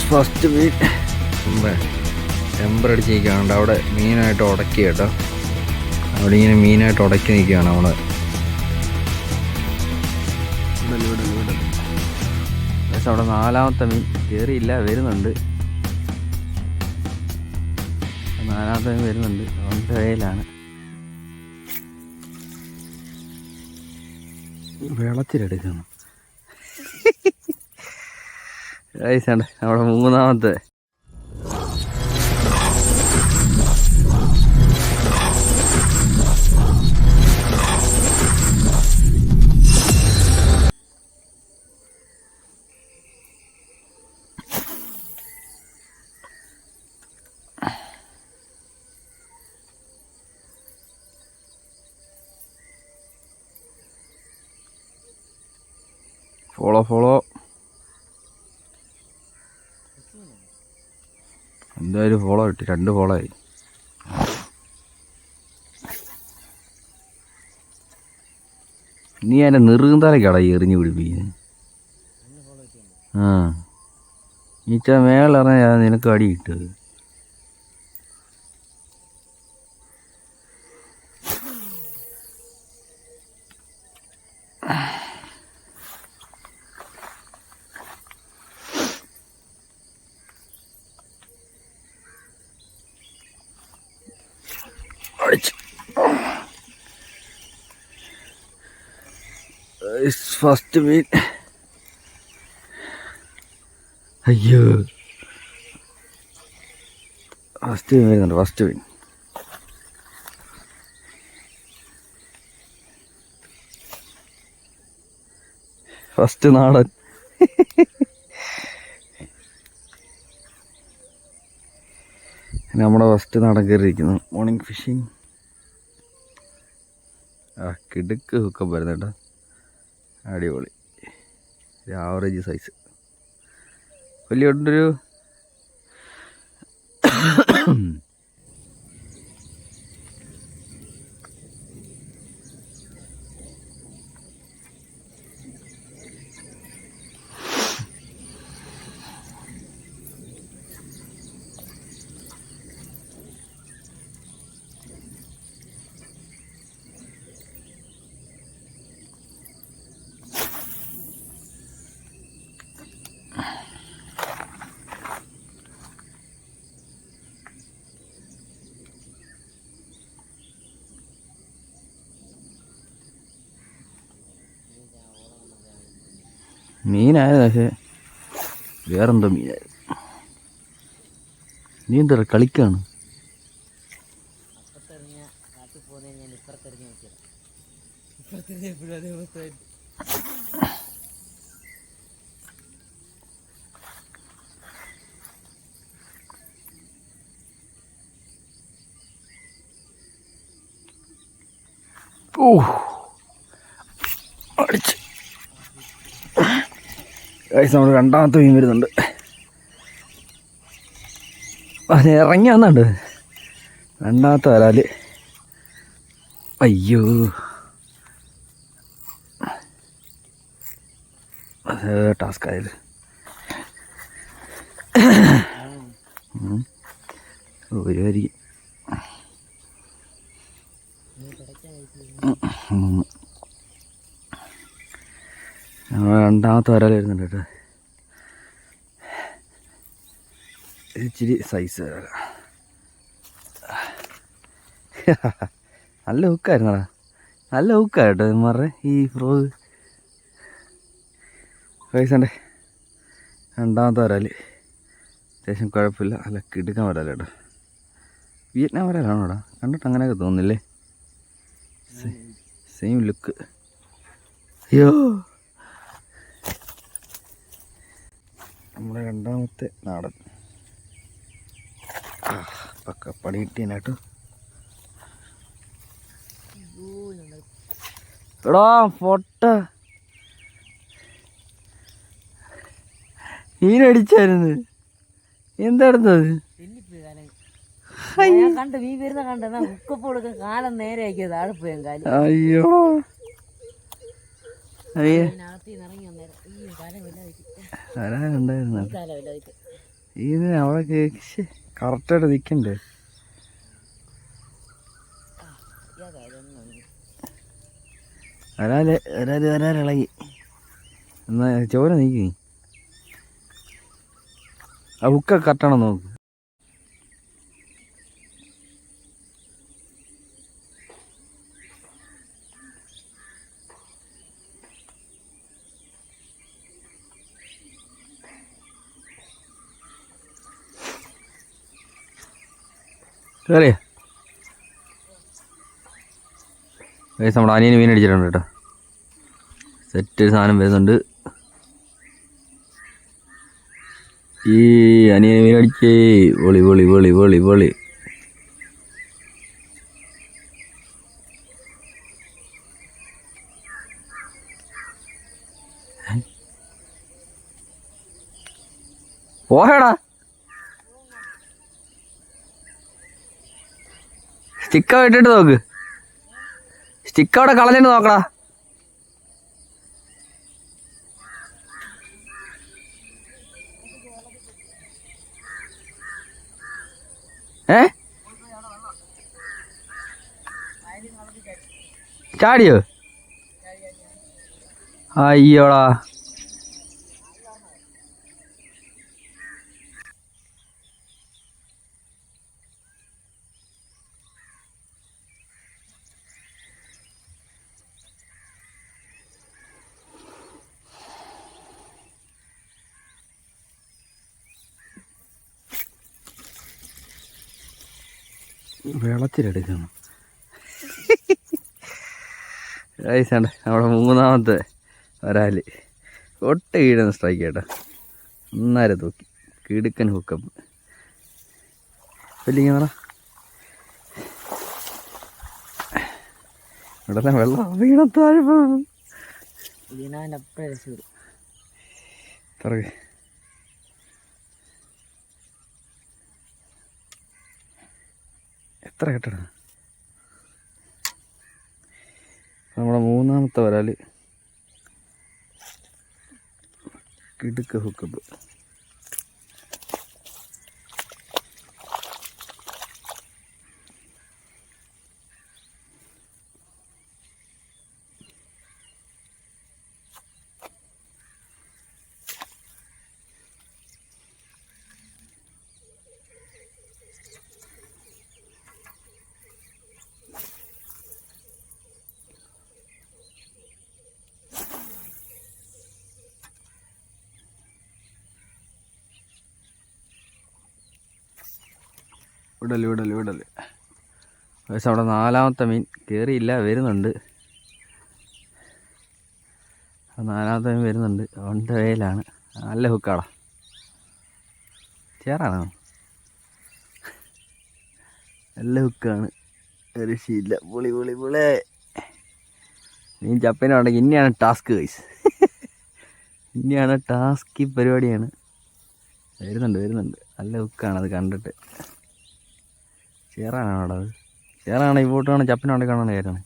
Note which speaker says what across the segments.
Speaker 1: First മീൻ temper അടിച്ച് നിൽക്കുകയാണ്. അവിടെ മീനായിട്ട് ഉടക്കി കേട്ടോ. അവിടെ ഇങ്ങനെ മീനായിട്ട് ഉടക്കി നിൽക്കുകയാണ് അവിടെ. പക്ഷെ അവിടെ നാലാമത്തെ മീൻ കയറിയില്ല, വരുന്നുണ്ട്. നാലാമത്തെ മീൻ വരുന്നുണ്ട്. അവൻ്റെ കയ്യിലാണ് വെള്ളത്തിലെടുക്കുന്നു. അവിടെ മൂന്നാമത്തെ ഫോളോ എന്തായാലും ഫോളോ കിട്ടി. 2 ഫോളോ ആയി. നീ അതിൻ്റെ നെറുകുന്താലൊക്കെയാടാ എറിഞ്ഞു പിടിപ്പിക്കുന്നത്. നീച്ച മേളിറങ്ങാ നിനക്ക് അടി കിട്ടുക. ഫസ്റ്റ് മീൻ. അയ്യോ, ഫസ്റ്റ് മീൻ വരുന്നുണ്ട്. ഫസ്റ്റ് മീൻ ഫസ്റ്റ് നാടൻ. നമ്മുടെ ഫസ്റ്റ് നാടൻ കയറിയിരിക്കുന്നു. Morning fishing. കിടുക്ക് ഹുക്കം വരുന്നുണ്ട്. അടിപൊളി. ഒരു ആവറേജ് സൈസ്. വലിയ ഒരു മീനായത്. പക്ഷേ വേറെന്തോ മീനായത്. നീ എന്താ കളിക്കാണ്? ഓ, അടിച്ച്. നമ്മൾ രണ്ടാമത്തെ മീൻ വരുന്നുണ്ട്. അത് ഇറങ്ങി വന്നുണ്ട് രണ്ടാമത്തെ വരാല്. അയ്യോ, അത് ടാസ്ക് ആയത്. ഒരു വരി രണ്ടാമത്തെ വരാൽ വരുന്നുണ്ട് കേട്ടോ. ഇച്ചിരി സൈസ് വരാല. നല്ല ഹുക്കായിരുന്നടാ. നല്ല ഹുക്കായിട്ടോ ഇമാരുടെ ഈ ഫ്രോഗ്. പൈസണ്ടേ രണ്ടാമത്തെ വരാൽ അത്യാവശ്യം കുഴപ്പമില്ല. അല്ല കിടുക്കാൻ വരാല കേട്ടോ. വിയറ്റ്നാം വരാലാണോടാ? കണ്ടിട്ട് അങ്ങനെയൊക്കെ തോന്നില്ലേ? Same look. അയ്യോ, നമ്മുടെ രണ്ടാമത്തെ നാടൻ. പക്ക പണി കിട്ടിയനാട്ടോ. എടാ പൊട്ട മീനടിച്ചായിരുന്നു. എന്തായിരുന്നത്? അയ്യോ, വരാനുണ്ടായിരുന്നു. ഇതിന് അവിടെ കറക്റ്റായിട്ട് നിൽക്കണ്ടേ? വരാലിളകി എന്നാ ചോര നീക്കി. ആ ഹുക്കൊക്കെ കറക്റ്റാണോ നോക്ക്. കയറിയ നമ്മുടെ അനിയന് മീൻ അടിച്ചിട്ടുണ്ട് കേട്ടോ. സെറ്റ് സാധനം വരുന്നുണ്ട്. ഈ അനിയന് മീൻ അടിക്കേ. പൊളി പൊളി പൊളി പൊളി പൊളി. പോഹേടാ. സ്റ്റിക്ക ഇട്ടിട്ട് നോക്ക്. സ്റ്റിക്ക് അവിടെ കളഞ്ഞിട്ട് നോക്കടാ. ചാടിയോ? അയ്യോടാ. വെള്ളത്തിലെടുക്കണം. ഐസാണ്ട് നമ്മുടെ മൂന്നാമത്തെ വരാല് ഒട്ട കീഴുന്ന സ്ട്രൈക്ക് കേട്ടോ. ഒന്നര തൂക്കി കിടുക്കൻ ഹുക്കപ്പ്. വലിയ പറ ഇവിടെ വെള്ളം വീണത്താഴ് തുറകെ. എത്ര കെട്ടടാ. നമ്മുടെ മൂന്നാമത്തെ വരാല് കിടുക്ക ഹുക്കപ്പ്. വിടല്. പക്ഷെ അവിടെ നാലാമത്തെ മീൻ കയറിയില്ല, വരുന്നുണ്ട്. നാലാമത്തെ മീൻ വരുന്നുണ്ട്. ഓൺ ദ വേയിലാണ്. നല്ല ഹുക്കാടാ. ചേറാണോ? നല്ല ഹുക്കാണ്. ഒരു ശീല. പൊളി പൊളി പൊളി. മീൻ ചപ്പനുണ്ടെങ്കിൽ ഇനിയാണ് ടാസ്ക് ഗൈസ്. ഇനിയാണ് ടാസ്ക്. ഈ പരിപാടിയാണ്. വരുന്നുണ്ട്. നല്ല ഹുക്കാണ്. അത് കണ്ടിട്ട് ചേറാണോ അവിടെ? അത് ചേറാണ്. ഈ ബോട്ട് കാണാൻ ചപ്പനാണ്ട് കാണാൻ കയറാണ്.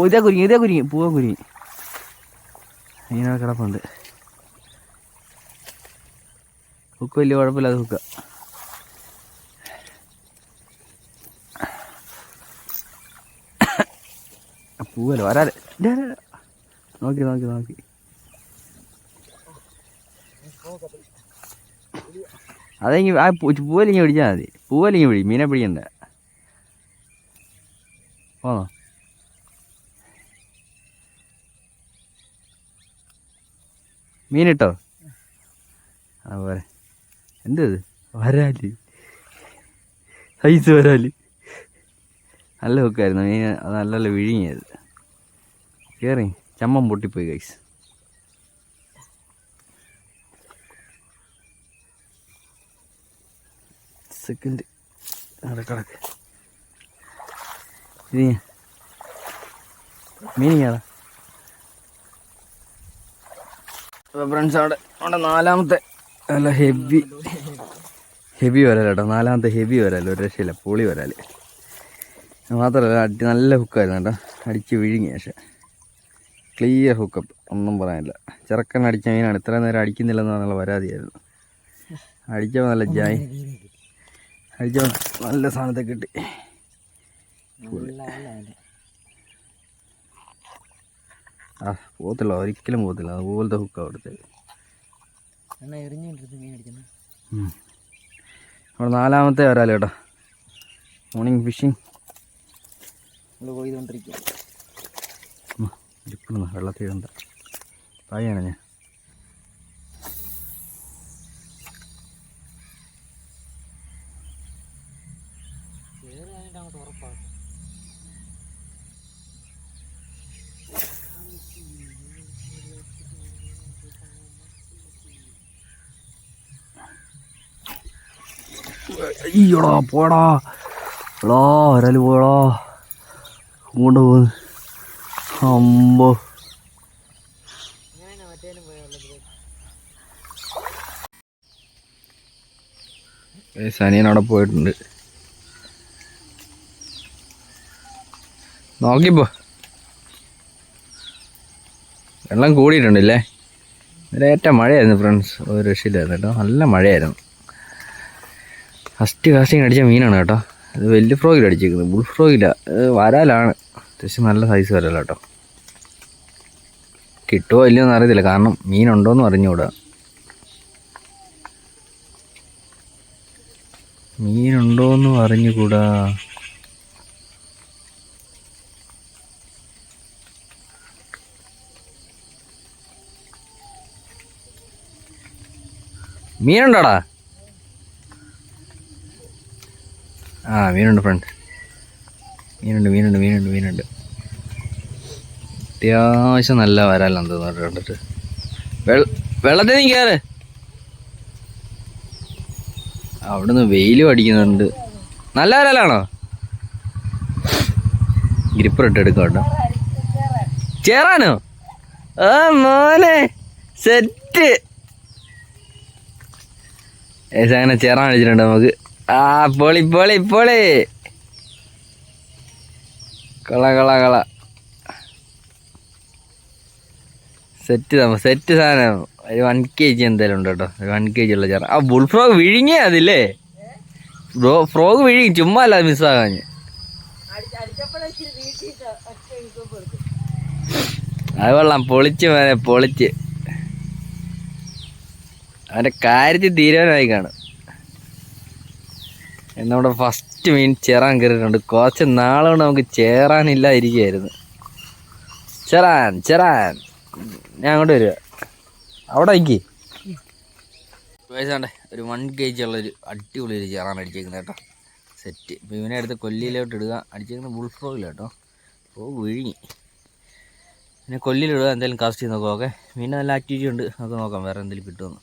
Speaker 1: ഇതേ കുരുങ്ങി പൂവ കുരുങ്ങി. ഇങ്ങനെ കിടപ്പുണ്ട്. ഹുക്ക് വലിയ കുഴപ്പമില്ല. അത് ഹുക്ക. പൂവല്ലോ വരാതെ. നോക്കി അതെങ്കിൽ ആ പൂവലിങ്ങി പിടിച്ചാൽ മതി. പൂവലിങ്ങി പിടി. മീനെ പിടിക്കണ്ട. പോന്നോ? മീനിട്ടോ? ആ പോരെ. എന്തത്? വരാല്. സൈസ് വരാല്. നല്ല ഹുക്കായിരുന്നു. മീൻ അത് നല്ല വിഴുങ്ങിയത്. കയറി ചമ്മം പൊട്ടിപ്പോയി ഗൈസ്. സെക്കൻഡ് കിടക്ക്. മീനിങ്ങാടാ. ഫ്രണ്ട്സ് അവിടെ നാലാമത്തെ നല്ല ഹെവി വരാൽ കേട്ടോ. നാലാമത്തെ ഹെവി വരാൽ. ഒരു രക്ഷയില്ല. പൊളി വരാൽ. മാത്രമല്ല നല്ല ഹുക്കായിരുന്നു കേട്ടോ. അടിച്ച് വിഴുങ്ങി. പക്ഷേ ക്ലിയർ ഹുക്കപ്പ്, ഒന്നും പറയാനില്ല. ചെറുക്കൻ അടിച്ച മീനാണ്, ഇത്രയും നേരം അടിക്കുന്നില്ലെന്നുള്ള പരാതിയായിരുന്നു. അടിച്ചപ്പോൾ നല്ല ജായ്, അടിച്ചപ്പോൾ നല്ല സാധനത്തെ കിട്ടി. ആ പോകത്തില്ല, ഒരിക്കലും പോകത്തില്ല, അതുപോലത്തെ ഹുക്കാണ് അവിടുത്തെ. അവിടെ 4ാമത്തെ വരാലോ കേട്ടോ. മോർണിംഗ് ഫിഷിങ്
Speaker 2: പോയിക്കൊണ്ടിരിക്കുക.
Speaker 1: വെള്ളത്തിൽ ഇടണ്ട, പായാണ് ഞാൻ. അയ്യോടാ പോടാ, എടാ ഒരാൾ പോടാ, ഇങ്ങോട്ട് പോകുന്നു. അമ്പോ സനിയൻ അവിടെ പോയിട്ടുണ്ട്. നോക്കിപ്പോ വെള്ളം കൂടിയിട്ടുണ്ടല്ലേ. ഏറ്റ മഴയായിരുന്നു ഫ്രണ്ട്സ്, ഒരു രക്ഷയില്ലായിരുന്നു കേട്ടോ, നല്ല മഴയായിരുന്നു. ഫസ്റ്റ് കാസ്റ്റിങ് അടിച്ച മീനാണ് കേട്ടോ. അത് വലിയ ഫ്രോഗിൽ അടിച്ചേക്കുന്നത്, ബുൾ ഫ്രോഗില്ല, വരാലാണ്. അത്യാവശ്യം നല്ല സൈസ് വരാല കേട്ടോ. കിട്ടുമോ ഇല്ലയോന്ന് അറിയത്തില്ല, കാരണം മീനുണ്ടോയെന്ന് അറിഞ്ഞുകൂടാ. മീനുണ്ടോയെന്നും അറിഞ്ഞുകൂടാ. മീനുണ്ടോടാ? ആ മീനുണ്ട് ഫ്രണ്ട്, മീനുണ്ട്. അത്യാവശ്യം നല്ല വരാലെന്ന് തോന്നുന്നു കണ്ടിട്ട്. വെള്ളത്തിൽ നീ കയറ്. അവിടുന്ന് വെയിലും അടിക്കുന്നുണ്ട്. നല്ല വരാലാണോ? ഗ്രിപ്പർ ഇട്ടെടുക്കാം കേട്ടോ. ചേറാനോ? ആ മോനെ സെറ്റ്. അങ്ങനെ ചേറാൻ അടിച്ചിട്ടുണ്ട് നമുക്ക്. ആ പൊളി കള സെറ്റ് സാധനം. ഒരു 1 kg എന്തായാലും ഉണ്ട് കേട്ടോ, ഒരു 1 kg ഉള്ള ചേറ. ആ ബുൾ ഫ്രോഗ് വിഴുങ്ങിയ അതില്ലേ, ഫ്രോഗ് വിഴുങ്ങി, ചുമ്മാ അല്ല അത് മിസ്സാകാൻ. അത് കൊള്ളാം, പൊളിച്ച് അവൻ്റെ കാര്യത്തിൽ തീരുമാനമായി കാണും. നമ്മുടെ ഫസ്റ്റ് മീൻ ചേറാൻ കയറിയിട്ടുണ്ട്. കുറച്ച് നാളെ കൊണ്ട് നമുക്ക് ചേറാനില്ലാതിരിക്കുകയായിരുന്നു. ചേറാൻ ഞാൻ അങ്ങോട്ട് വരിക, അവിടെ നിൽക്കി. വയസ്സാണ്ടേ ഒരു 1 kg ഉള്ളൊരു അടിപൊളി ഒരു ചേറാൻ അടിച്ചേക്കുന്നത് കേട്ടോ, സെറ്റ്. ഇപ്പോൾ ഇവനെ അടുത്ത് കൊല്ലിയിലോട്ട് ഇടുക. അടിച്ചേക്കുന്നത് ബുൾ ഫ്രോഗില്ല കേട്ടോ, ഫ്രോഗ് വിഴുങ്ങി. പിന്നെ കൊല്ലിയിലിടുക, എന്തെങ്കിലും കാസ്റ്റ് ചെയ്ത് നോക്കാം. ഓക്കെ, മീൻ നല്ല ആക്ടിവിറ്റി ഉണ്ട്, നമുക്ക് നോക്കാം വേറെ എന്തെങ്കിലും കിട്ടുമെന്ന്.